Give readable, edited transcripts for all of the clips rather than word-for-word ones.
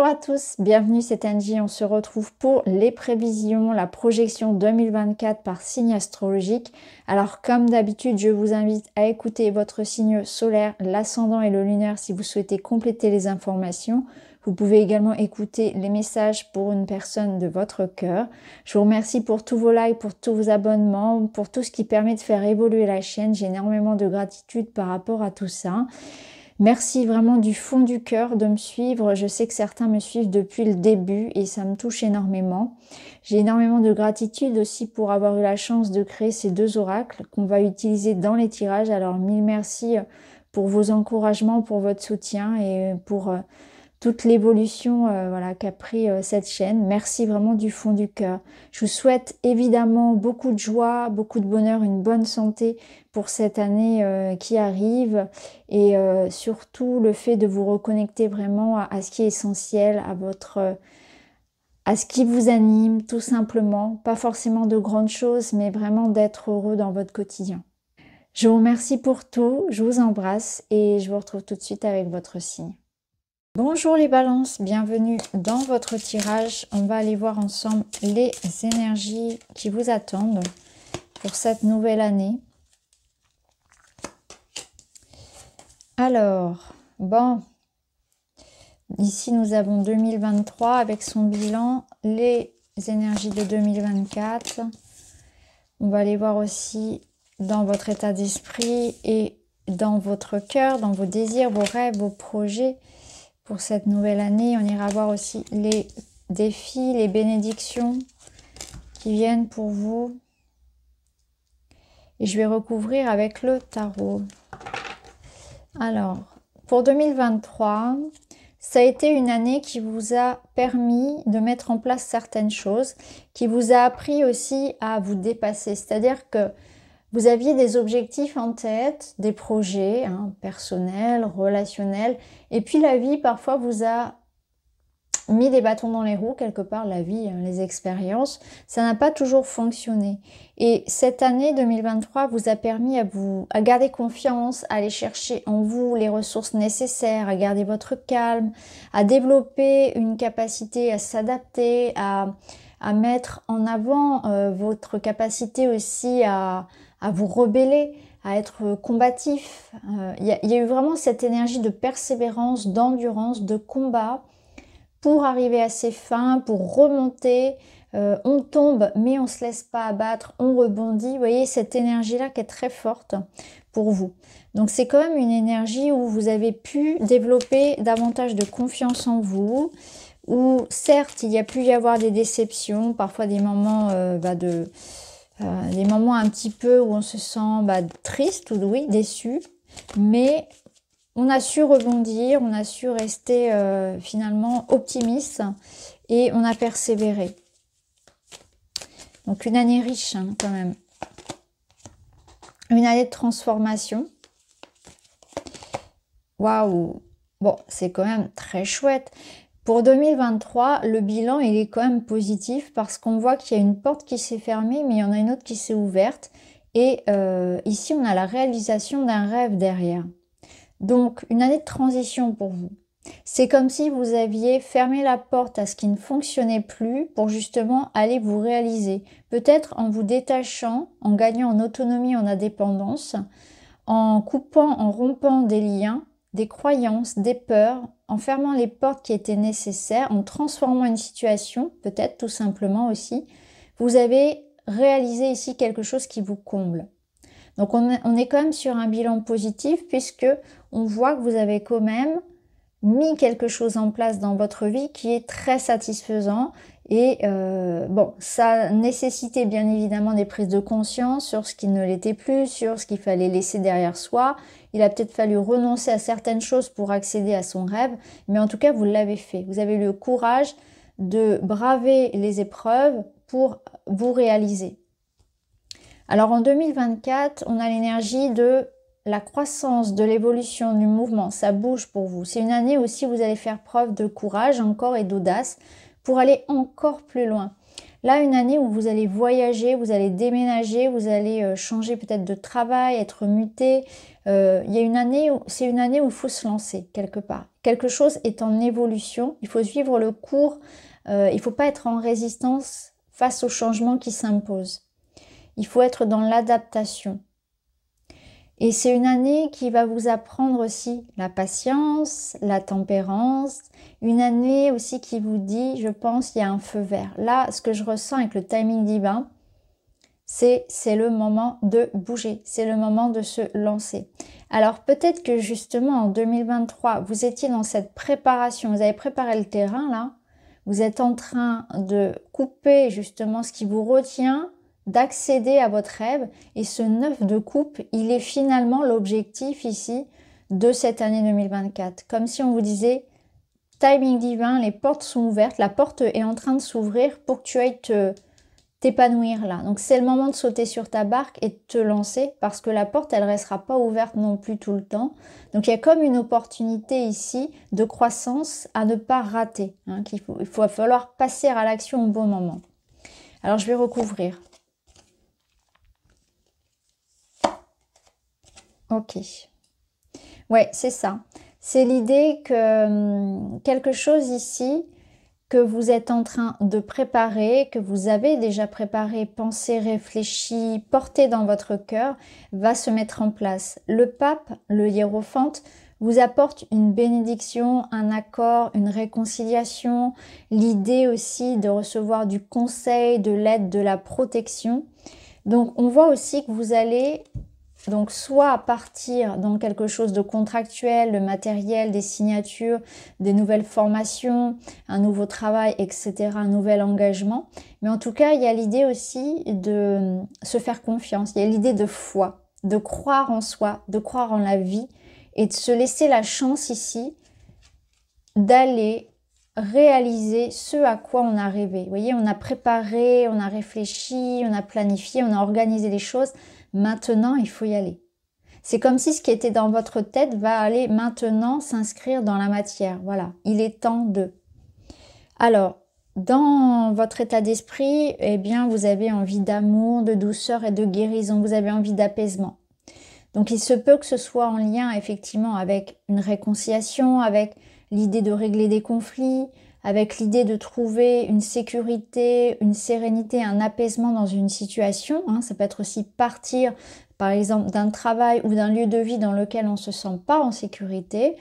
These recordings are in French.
Bonjour à tous, bienvenue, c'est Angie. On se retrouve pour les prévisions, la projection 2024 par signe astrologique. Alors comme d'habitude, je vous invite à écouter votre signe solaire, l'ascendant et le lunaire si vous souhaitez compléter les informations. Vous pouvez également écouter les messages pour une personne de votre cœur. Je vous remercie pour tous vos likes, pour tous vos abonnements, pour tout ce qui permet de faire évoluer la chaîne. J'ai énormément de gratitude par rapport à tout ça. Merci vraiment du fond du cœur de me suivre. Je sais que certains me suivent depuis le début et ça me touche énormément. J'ai énormément de gratitude aussi pour avoir eu la chance de créer ces deux oracles qu'on va utiliser dans les tirages. Alors mille merci pour vos encouragements, pour votre soutien et pour toute l'évolution voilà, qu'a pris cette chaîne. Merci vraiment du fond du cœur. Je vous souhaite évidemment beaucoup de joie, beaucoup de bonheur, une bonne santé pour cette année qui arrive et surtout le fait de vous reconnecter vraiment à ce qui est essentiel, à ce qui vous anime tout simplement. Pas forcément de grandes choses, mais vraiment d'être heureux dans votre quotidien. Je vous remercie pour tout, je vous embrasse et je vous retrouve tout de suite avec votre signe. Bonjour les balances, bienvenue dans votre tirage. On va aller voir ensemble les énergies qui vous attendent pour cette nouvelle année. Alors, bon, ici nous avons 2023 avec son bilan, les énergies de 2024. On va aller voir aussi dans votre état d'esprit et dans votre cœur, dans vos désirs, vos rêves, vos projets. Pour cette nouvelle année, on ira voir aussi les défis, les bénédictions qui viennent pour vous. Et je vais recouvrir avec le tarot. Alors, pour 2023, ça a été une année qui vous a permis de mettre en place certaines choses, qui vous a appris aussi à vous dépasser. C'est-à-dire que vous aviez des objectifs en tête, des projets personnels, relationnels, et puis la vie parfois vous a mis des bâtons dans les roues, quelque part la vie, les expériences, ça n'a pas toujours fonctionné. Et cette année 2023 vous a permis à garder confiance, à aller chercher en vous les ressources nécessaires, à garder votre calme, à développer une capacité à s'adapter, à mettre en avant votre capacité aussi à vous rebeller, à être combatif. Il y a eu vraiment cette énergie de persévérance, d'endurance, de combat pour arriver à ses fins, pour remonter. On tombe, mais on ne se laisse pas abattre, on rebondit. Vous voyez cette énergie-là qui est très forte pour vous. Donc c'est quand même une énergie où vous avez pu développer davantage de confiance en vous, où certes, il y a pu y avoir des déceptions, parfois des moments des moments un petit peu où on se sent triste ou oui, déçu, mais on a su rebondir, on a su rester finalement optimiste et on a persévéré. Donc une année riche quand même. Une année de transformation. Waouh! Bon, c'est quand même très chouette. Pour 2023, le bilan, il est quand même positif parce qu'on voit qu'il y a une porte qui s'est fermée, mais il y en a une autre qui s'est ouverte. Et ici, on a la réalisation d'un rêve derrière. Donc, une année de transition pour vous. C'est comme si vous aviez fermé la porte à ce qui ne fonctionnait plus pour justement aller vous réaliser. Peut-être en vous détachant, en gagnant en autonomie, en indépendance, en coupant, en rompant des liens, des croyances, des peurs, en fermant les portes qui étaient nécessaires, en transformant une situation, peut-être tout simplement aussi, vous avez réalisé ici quelque chose qui vous comble. Donc on est quand même sur un bilan positif puisque on voit que vous avez quand même mis quelque chose en place dans votre vie qui est très satisfaisant. Et bon, ça nécessitait bien évidemment des prises de conscience sur ce qui ne l'était plus, sur ce qu'il fallait laisser derrière soi. Il a peut-être fallu renoncer à certaines choses pour accéder à son rêve, mais en tout cas, vous l'avez fait. Vous avez eu le courage de braver les épreuves pour vous réaliser. Alors en 2024, on a l'énergie de la croissance, de l'évolution, du mouvement. Ça bouge pour vous. C'est une année aussi où vous allez faire preuve de courage encore et d'audace pour aller encore plus loin. Là, une année où vous allez voyager, vous allez déménager, vous allez changer peut-être de travail, être muté. Il y a une année c'est une année où il faut se lancer quelque part. Quelque chose est en évolution, il faut suivre le cours, il ne faut pas être en résistance face aux changements qui s'imposent. Il faut être dans l'adaptation. Et c'est une année qui va vous apprendre aussi la patience, la tempérance. Une année aussi qui vous dit, je pense, il y a un feu vert. Là, ce que je ressens avec le timing divin, c'est le moment de bouger. C'est le moment de se lancer. Alors peut-être que justement en 2023, vous étiez dans cette préparation. Vous avez préparé le terrain là. Vous êtes en train de couper justement ce qui vous retient d'accéder à votre rêve, et ce 9 de coupe, il est finalement l'objectif ici de cette année 2024. Comme si on vous disait, timing divin, les portes sont ouvertes, la porte est en train de s'ouvrir pour que tu ailles t'épanouir là. Donc c'est le moment de sauter sur ta barque et de te lancer, parce que la porte, elle restera pas ouverte non plus tout le temps. Donc il y a comme une opportunité ici de croissance à ne pas rater, hein, il va falloir passer à l'action au bon moment. Alors je vais recouvrir. Ok. Ouais, c'est ça. C'est l'idée que quelque chose ici que vous êtes en train de préparer, que vous avez déjà préparé, pensé, réfléchi, porté dans votre cœur, va se mettre en place. Le pape, le hiérophante, vous apporte une bénédiction, un accord, une réconciliation, l'idée aussi de recevoir du conseil, de l'aide, de la protection. Donc on voit aussi que vous allez donc soit partir dans quelque chose de contractuel, de matériel, des signatures, des nouvelles formations, un nouveau travail, etc., un nouvel engagement. Mais en tout cas, il y a l'idée aussi de se faire confiance, il y a l'idée de foi, de croire en soi, de croire en la vie et de se laisser la chance ici d'aller réaliser ce à quoi on a rêvé. Vous voyez, on a préparé, on a réfléchi, on a planifié, on a organisé les choses. Maintenant, il faut y aller. C'est comme si ce qui était dans votre tête va aller maintenant s'inscrire dans la matière. Voilà, il est temps de. Alors, dans votre état d'esprit, eh bien, vous avez envie d'amour, de douceur et de guérison. Vous avez envie d'apaisement. Donc, il se peut que ce soit en lien effectivement avec une réconciliation, avec l'idée de régler des conflits, avec l'idée de trouver une sécurité, une sérénité, un apaisement dans une situation. Hein. Ça peut être aussi partir, par exemple, d'un travail ou d'un lieu de vie dans lequel on ne se sent pas en sécurité,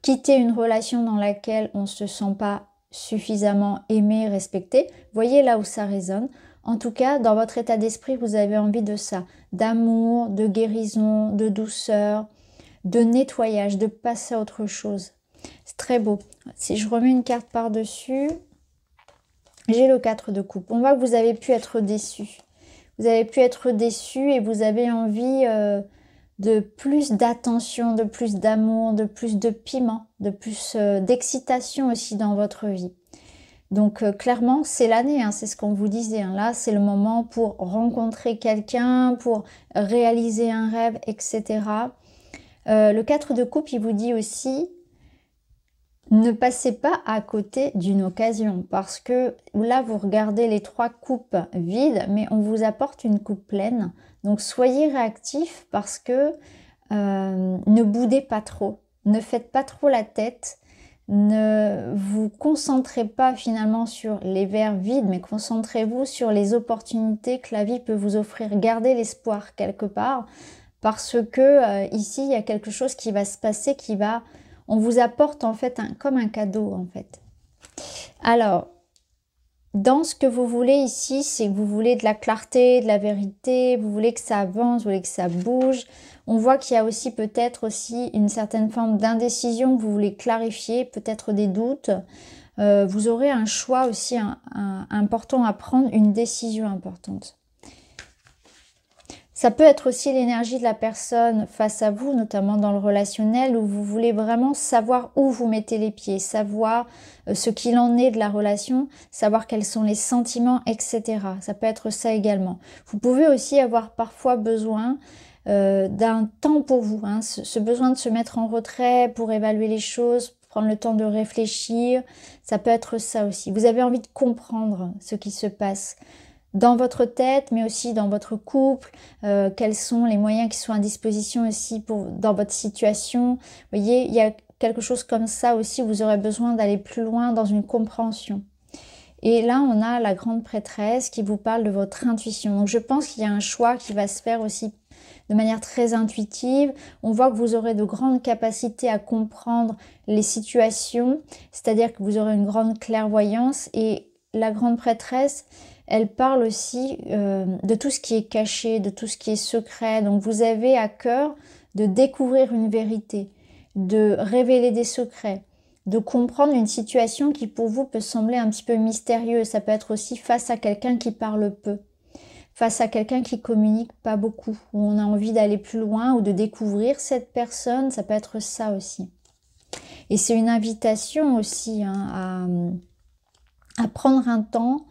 quitter une relation dans laquelle on ne se sent pas suffisamment aimé, respecté. Voyez là où ça résonne. En tout cas, dans votre état d'esprit, vous avez envie de ça, d'amour, de guérison, de douceur, de nettoyage, de passer à autre chose. C'est très beau. Si je remets une carte par-dessus, j'ai le 4 de coupe. On voit que vous avez pu être déçu. Vous avez pu être déçu et vous avez envie de plus d'attention, de plus d'amour, de plus de piment, de plus d'excitation aussi dans votre vie. Donc clairement, c'est l'année, hein, c'est ce qu'on vous disait. Hein. Là, c'est le moment pour rencontrer quelqu'un, pour réaliser un rêve, etc. Le 4 de coupe, il vous dit aussi, ne passez pas à côté d'une occasion, parce que là, vous regardez les 3 coupes vides, mais on vous apporte une coupe pleine. Donc soyez réactifs, parce que ne boudez pas trop, ne faites pas trop la tête. Ne vous concentrez pas finalement sur les verres vides, mais concentrez-vous sur les opportunités que la vie peut vous offrir. Gardez l'espoir quelque part, parce que ici, il y a quelque chose qui va se passer, on vous apporte en fait comme un cadeau en fait. Alors, dans ce que vous voulez ici, c'est que vous voulez de la clarté, de la vérité, vous voulez que ça avance, vous voulez que ça bouge. On voit qu'il y a aussi peut-être aussi une certaine forme d'indécision que vous voulez clarifier, peut-être des doutes. Vous aurez un choix aussi important à prendre, une décision importante. Ça peut être aussi l'énergie de la personne face à vous, notamment dans le relationnel, où vous voulez vraiment savoir où vous mettez les pieds, savoir ce qu'il en est de la relation, savoir quels sont les sentiments, etc. Ça peut être ça également. Vous pouvez aussi avoir parfois besoin d'un temps pour vous, hein, ce besoin de se mettre en retrait pour évaluer les choses, prendre le temps de réfléchir. Ça peut être ça aussi. Vous avez envie de comprendre ce qui se passe dans votre tête, mais aussi dans votre couple, quels sont les moyens qui sont à disposition aussi dans votre situation. Vous voyez, il y a quelque chose comme ça aussi, vous aurez besoin d'aller plus loin dans une compréhension. Et là, on a la grande prêtresse qui vous parle de votre intuition. Donc je pense qu'il y a un choix qui va se faire aussi de manière très intuitive. On voit que vous aurez de grandes capacités à comprendre les situations, c'est-à-dire que vous aurez une grande clairvoyance. Et la grande prêtresse, elle parle aussi de tout ce qui est caché, de tout ce qui est secret. Donc vous avez à cœur de découvrir une vérité, de révéler des secrets, de comprendre une situation qui pour vous peut sembler un petit peu mystérieuse. Ça peut être aussi face à quelqu'un qui parle peu, face à quelqu'un qui communique pas beaucoup, où on a envie d'aller plus loin ou de découvrir cette personne. Ça peut être ça aussi. Et c'est une invitation aussi à prendre un temps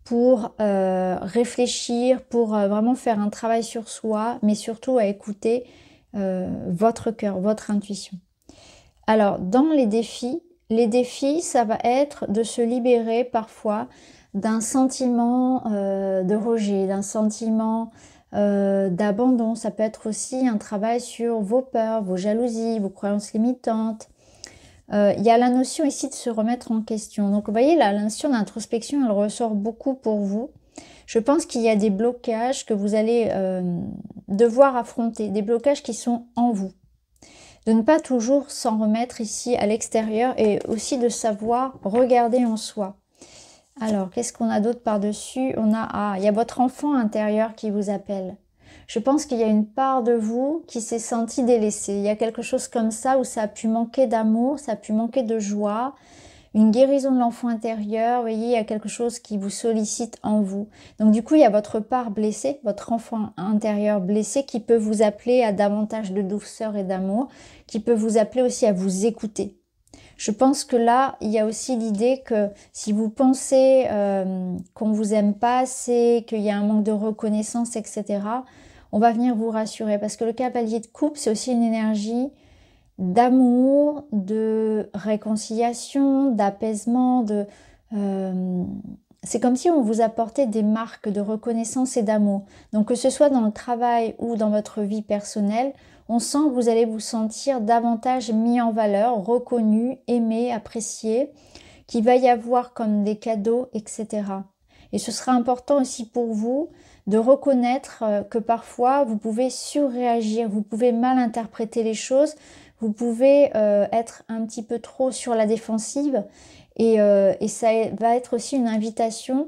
pour réfléchir, pour vraiment faire un travail sur soi, mais surtout à écouter votre cœur, votre intuition. Alors, dans les défis, ça va être de se libérer parfois d'un sentiment de rejet, d'un sentiment d'abandon. Ça peut être aussi un travail sur vos peurs, vos jalousies, vos croyances limitantes. Il y a la notion ici de se remettre en question. Donc, vous voyez, la notion d'introspection, elle ressort beaucoup pour vous. Je pense qu'il y a des blocages que vous allez devoir affronter, des blocages qui sont en vous. De ne pas toujours s'en remettre ici à l'extérieur et aussi de savoir regarder en soi. Alors, qu'est-ce qu'on a d'autre par-dessus? Il y a votre enfant intérieur qui vous appelle. Je pense qu'il y a une part de vous qui s'est sentie délaissée. Il y a quelque chose comme ça où ça a pu manquer d'amour, ça a pu manquer de joie. Une guérison de l'enfant intérieur, vous voyez, il y a quelque chose qui vous sollicite en vous. Donc du coup, il y a votre part blessée, votre enfant intérieur blessé qui peut vous appeler à davantage de douceur et d'amour, qui peut vous appeler aussi à vous écouter. Je pense que là, il y a aussi l'idée que si vous pensez qu'on vous aime pas assez, qu'il y a un manque de reconnaissance, etc., on va venir vous rassurer. Parce que le cavalier de coupe, c'est aussi une énergie d'amour, de réconciliation, d'apaisement, c'est comme si on vous apportait des marques de reconnaissance et d'amour. Donc que ce soit dans le travail ou dans votre vie personnelle, on sent que vous allez vous sentir davantage mis en valeur, reconnu, aimé, apprécié, qu'il va y avoir comme des cadeaux, etc. Et ce sera important aussi pour vous de reconnaître que parfois vous pouvez surréagir, vous pouvez mal interpréter les choses, vous pouvez être un petit peu trop sur la défensive et ça va être aussi une invitation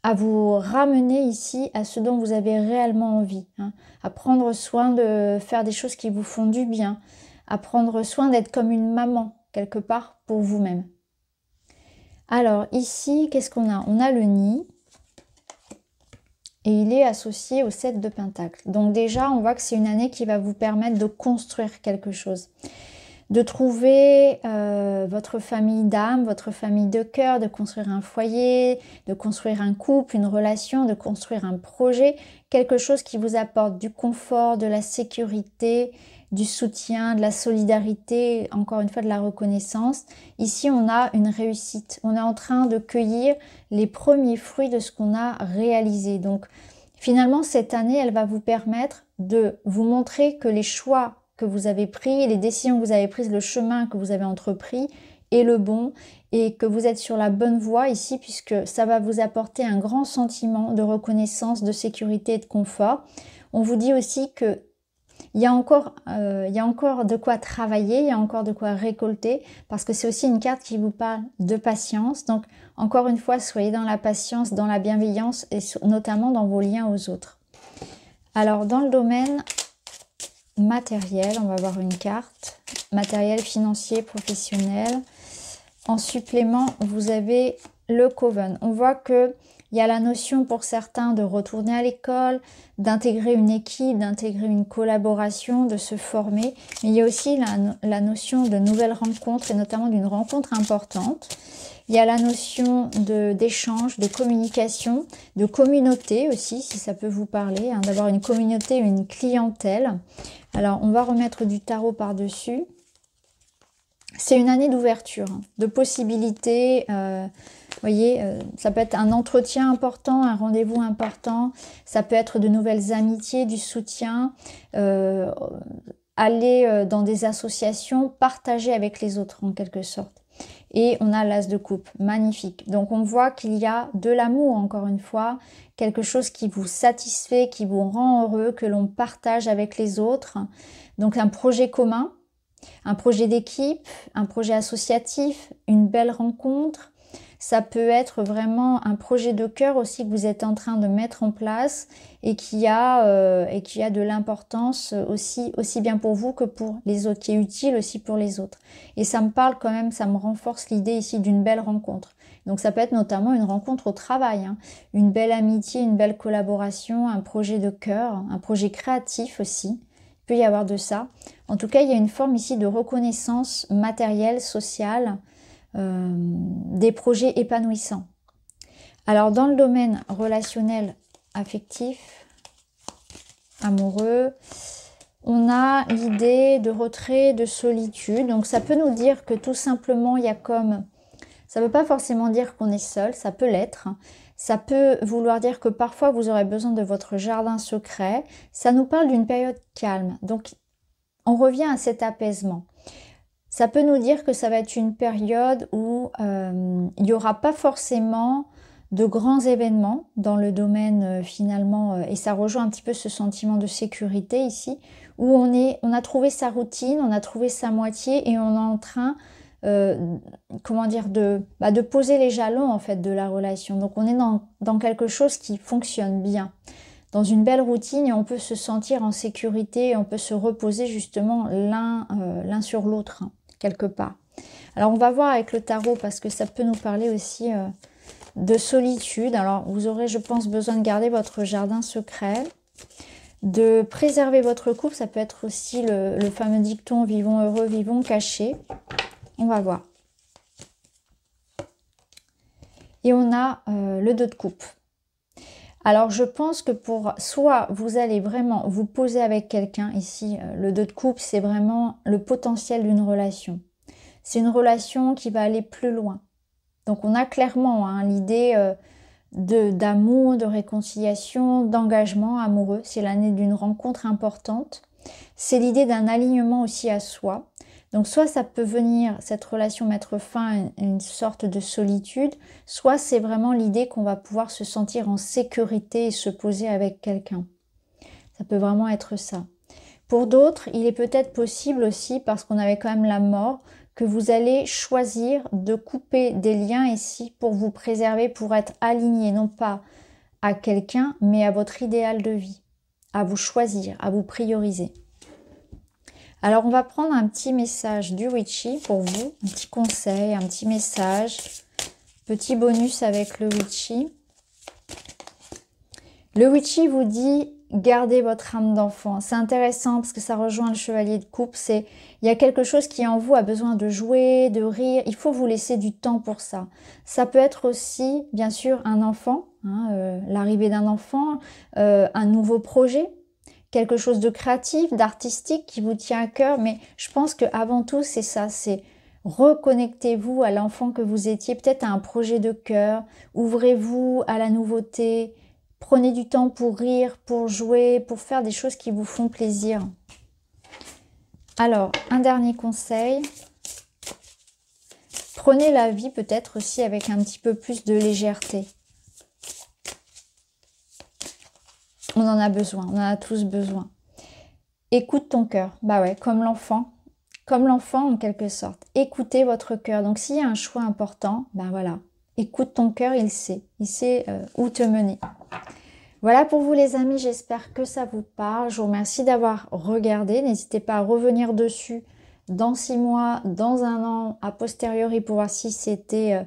à vous ramener ici à ce dont vous avez réellement envie, hein, à prendre soin de faire des choses qui vous font du bien, à prendre soin d'être comme une maman quelque part pour vous-même. Alors ici, qu'est-ce qu'on a? On a le nid. Et il est associé au 7 de Pentacle. Donc déjà, on voit que c'est une année qui va vous permettre de construire quelque chose. De trouver votre famille d'âme, votre famille de cœur, de construire un foyer, de construire un couple, une relation, de construire un projet. Quelque chose qui vous apporte du confort, de la sécurité, du soutien, de la solidarité, encore une fois de la reconnaissance. Ici, on a une réussite. On est en train de cueillir les premiers fruits de ce qu'on a réalisé. Donc, finalement, cette année, elle va vous permettre de vous montrer que les choix que vous avez pris, les décisions que vous avez prises, le chemin que vous avez entrepris est le bon et que vous êtes sur la bonne voie ici puisque ça va vous apporter un grand sentiment de reconnaissance, de sécurité et de confort. On vous dit aussi que il y a encore de quoi travailler, il y a encore de quoi récolter parce que c'est aussi une carte qui vous parle de patience. Donc encore une fois, soyez dans la patience, dans la bienveillance et notamment dans vos liens aux autres. Alors dans le domaine matériel, on va voir une carte. Matériel, financier, professionnel. En supplément, vous avez le Coven. On voit que il y a la notion pour certains de retourner à l'école, d'intégrer une équipe, d'intégrer une collaboration, de se former. Mais il y a aussi la notion de nouvelles rencontres et notamment d'une rencontre importante. Il y a la notion d'échange, de communication, de communauté aussi, si ça peut vous parler, hein, d'avoir une communauté, une clientèle. Alors, on va remettre du tarot par-dessus. C'est une année d'ouverture, hein, de possibilités. Vous voyez, ça peut être un entretien important, un rendez-vous important. Ça peut être de nouvelles amitiés, du soutien. Aller dans des associations, partager avec les autres en quelque sorte. Et on a l'as de coupe, magnifique. Donc on voit qu'il y a de l'amour, encore une fois, quelque chose qui vous satisfait, qui vous rend heureux, que l'on partage avec les autres. Donc un projet commun, un projet d'équipe, un projet associatif, une belle rencontre. Ça peut être vraiment un projet de cœur aussi que vous êtes en train de mettre en place et qui a de l'importance aussi bien pour vous que pour les autres, qui est utile aussi pour les autres. Et ça me parle quand même, ça me renforce l'idée ici d'une belle rencontre. Donc ça peut être notamment une rencontre au travail, hein, une belle amitié, une belle collaboration, un projet de cœur, un projet créatif aussi. Il peut y avoir de ça. En tout cas, il y a une forme ici de reconnaissance matérielle, sociale, des projets épanouissants. Alors dans le domaine relationnel, affectif, amoureux, on a l'idée de retrait, de solitude. Donc ça peut nous dire que tout simplement il y a comme, ça ne veut pas forcément dire qu'on est seul, ça peut l'être. Ça peut vouloir dire que parfois vous aurez besoin de votre jardin secret. Ça nous parle d'une période calme. Donc on revient à cet apaisement. Ça peut nous dire que ça va être une période où il n'y aura pas forcément de grands événements dans le domaine finalement, et ça rejoint un petit peu ce sentiment de sécurité ici, où on a trouvé sa routine, on a trouvé sa moitié et on est en train, comment dire, de poser les jalons en fait de la relation. Donc on est dans quelque chose qui fonctionne bien, dans une belle routine et on peut se sentir en sécurité, et on peut se reposer justement l'un sur l'autre, hein, quelque part. Alors on va voir avec le tarot parce que ça peut nous parler aussi de solitude. Alors vous aurez, je pense, besoin de garder votre jardin secret, de préserver votre couple. Ça peut être aussi le fameux dicton « vivons heureux, vivons cachés ». On va voir. Et on a le 2 de coupe. Alors je pense que pour soit vous allez vraiment vous poser avec quelqu'un, ici le 2 de coupe c'est vraiment le potentiel d'une relation. C'est une relation qui va aller plus loin. Donc on a clairement hein, l'idée d'amour, de réconciliation, d'engagement amoureux. C'est l'année d'une rencontre importante. C'est l'idée d'un alignement aussi à soi. Donc soit ça peut venir, cette relation, mettre fin à une sorte de solitude, soit c'est vraiment l'idée qu'on va pouvoir se sentir en sécurité et se poser avec quelqu'un. Ça peut vraiment être ça. Pour d'autres, il est peut-être possible aussi, parce qu'on avait quand même la mort, que vous allez choisir de couper des liens ici pour vous préserver, pour être aligné, non pas à quelqu'un, mais à votre idéal de vie, à vous choisir, à vous prioriser. Alors on va prendre un petit message du Witchy pour vous, un petit conseil, un petit message, petit bonus avec le Witchy. Le Witchy vous dit gardez votre âme d'enfant. C'est intéressant parce que ça rejoint le chevalier de coupe. Il y a quelque chose qui en vous a besoin de jouer, de rire. Il faut vous laisser du temps pour ça. Ça peut être aussi, bien sûr, un enfant, hein, l'arrivée d'un enfant, un nouveau projet, quelque chose de créatif, d'artistique qui vous tient à cœur. Mais je pense qu'avant tout, c'est ça, c'est reconnectez-vous à l'enfant que vous étiez, peut-être à un projet de cœur. Ouvrez-vous à la nouveauté. Prenez du temps pour rire, pour jouer, pour faire des choses qui vous font plaisir. Alors, un dernier conseil. Prenez la vie peut-être aussi avec un petit peu plus de légèreté. On en a besoin, on en a tous besoin. Écoute ton cœur. Bah ouais, comme l'enfant en quelque sorte. Écoutez votre cœur. Donc s'il y a un choix important, ben voilà. Écoute ton cœur, il sait où te mener. Voilà pour vous les amis, j'espère que ça vous parle. Je vous remercie d'avoir regardé. N'hésitez pas à revenir dessus dans 6 mois, dans 1 an, a posteriori pour voir si c'était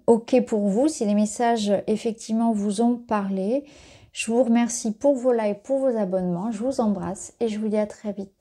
ok pour vous, si les messages effectivement vous ont parlé. Je vous remercie pour vos likes, pour vos abonnements. Je vous embrasse et je vous dis à très vite.